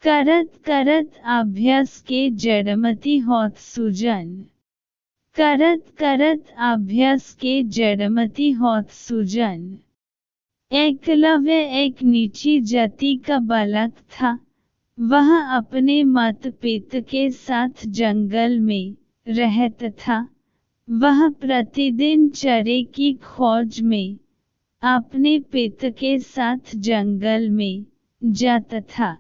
करत करत अभ्यास के जड़मति होत सुजन। करत करत अभ्यास के जड़मति होत सुजन। एकलव्य एक नीची जाति का बालक था। वह अपने माता पिता के साथ जंगल में रहता था। वह प्रतिदिन चरे की खोज में अपने पिता के साथ जंगल में जाता था।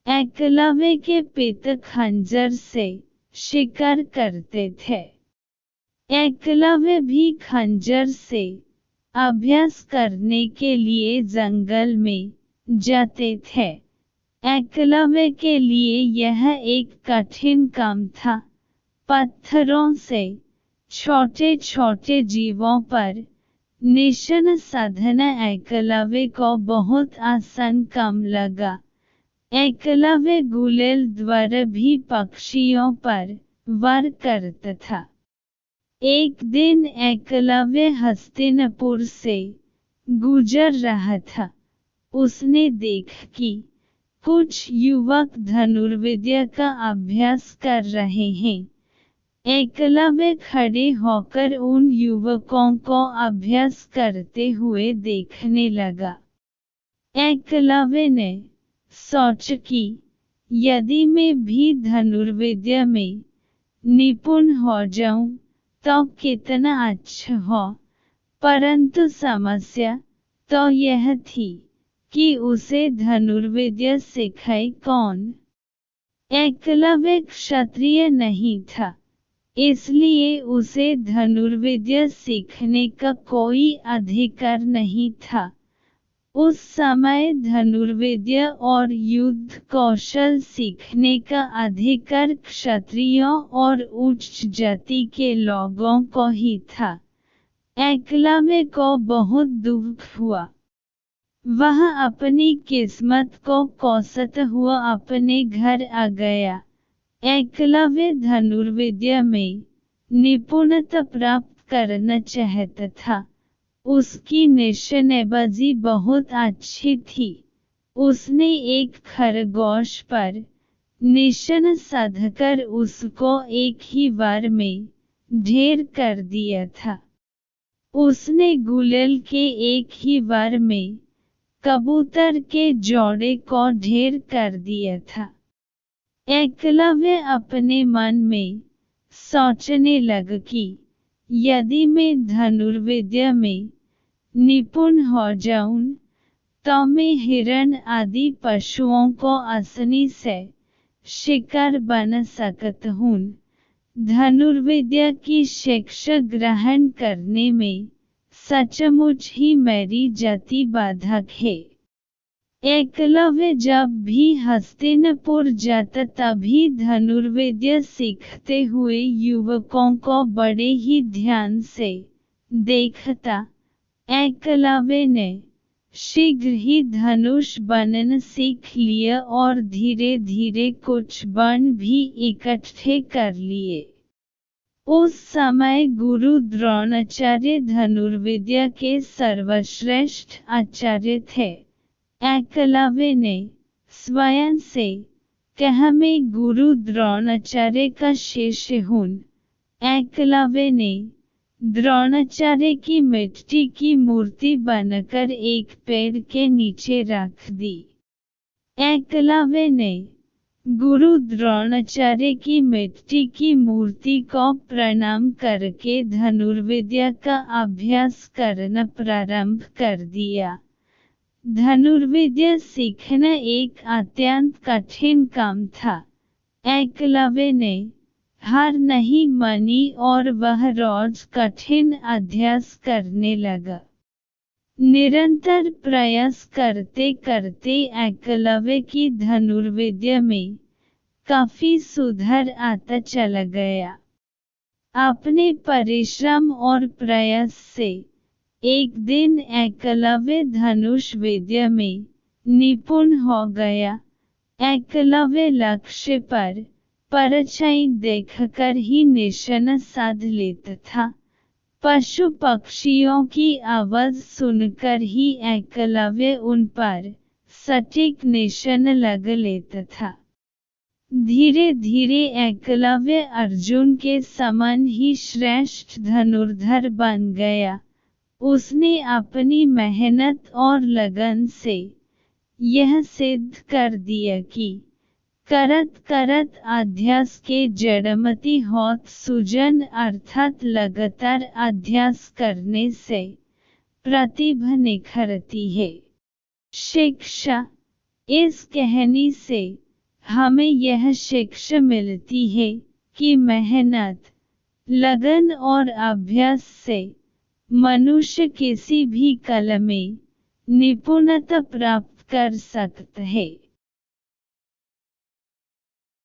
एकलव्य के पिता खंजर से शिकार करते थे। एकलव्य भी खंजर से अभ्यास करने के लिए जंगल में जाते थे। एकलव्य के लिए यह एक कठिन काम था। पत्थरों से छोटे छोटे जीवों पर निशाना साधना एकलव्य को बहुत आसान काम लगा। एकलव्य गुलेल द्वारा भी पक्षियों पर वार करता था। एक दिन एकलव्य हस्तिनापुर से गुजर रहा था। उसने देखा कि कुछ युवक धनुर्विद्या का अभ्यास कर रहे हैं। एकलव्य खड़े होकर उन युवकों को अभ्यास करते हुए देखने लगा। एकलव्य ने सोचा कि यदि मैं भी धनुर्विद्या में निपुण हो जाऊं तो कितना अच्छा हो। परंतु समस्या तो यह थी कि उसे धनुर्विद्या सिखाए कौन। एकलव्य क्षत्रिय नहीं था, इसलिए उसे धनुर्विद्या सीखने का कोई अधिकार नहीं था। उस समय धनुर्विद्या और युद्ध कौशल सीखने का अधिकार क्षत्रियों और उच्च जाति के लोगों को ही था। एकलव्य को बहुत दुख हुआ। वह अपनी किस्मत को कोसता हुआ अपने घर आ गया। एकलव्य धनुर्विद्या में निपुणता प्राप्त करना चाहता था। उसकी निशानेबाजी बहुत अच्छी थी। उसने एक खरगोश पर निशाना साधकर उसको एक ही बार में ढेर कर दिया था। उसने गुलेल के एक ही बार में कबूतर के जोड़े को ढेर कर दिया था। एकलव्य अपने मन में सोचने लगा कि यदि मैं धनुर्विद्या में निपुण हो जाऊं तो मैं हिरण आदि पशुओं को आसानी से शिकार बना सकता हूं। धनुर्विद्या की शिक्षा ग्रहण करने में सचमुच ही मेरी जाति बाधक है। एकलव्य जब भी हस्तिनापुर जाता तभी धनुर्विद्या सीखते हुए युवकों को बड़े ही ध्यान से देखता। एकलव्य ने शीघ्र ही धनुष बनना सीख लिया और धीरे धीरे कुछ बाण भी इकट्ठे कर लिए। उस समय गुरु द्रोणाचार्य धनुर्विद्या के सर्वश्रेष्ठ आचार्य थे। एकलव्य ने स्वयं से कहा, मैं गुरु द्रोणाचार्य का शिष्य हूँ। एकलव्य ने द्रोणाचार्य की मिट्टी की मूर्ति बनाकर एक पेड़ के नीचे रख दी। एकलव्य ने गुरु द्रोणाचार्य की मिट्टी की मूर्ति को प्रणाम करके धनुर्विद्या का अभ्यास करना प्रारंभ कर दिया। धनुर्विद्या सीखना एक अत्यंत कठिन काम था। एकलव्य ने हार नहीं मानी और वह रोज कठिन अभ्यास करने लगा। निरंतर प्रयास करते करते एकलव्य की धनुर्विद्या में काफी सुधार आता चला गया। अपने परिश्रम और प्रयास से एक दिन एकलव्य धनुष विद्या में निपुण हो गया। एकलव्य लक्ष्य पर परछाई देखकर ही निशाना साध लेता था। पशु पक्षियों की आवाज सुनकर ही एकलव्य उन पर सटीक निशान लग लेता था। धीरे धीरे एकलव्य अर्जुन के समान ही श्रेष्ठ धनुर्धर बन गया। उसने अपनी मेहनत और लगन से यह सिद्ध कर दिया कि करत करत अभ्यास के जड़मती होत सुजन, अर्थात लगातार अभ्यास करने से प्रतिभा निखरती है। शिक्षा। इस कहानी से हमें यह शिक्षा मिलती है कि मेहनत, लगन और अभ्यास से मनुष्य किसी भी कला में निपुणता प्राप्त कर सकता है।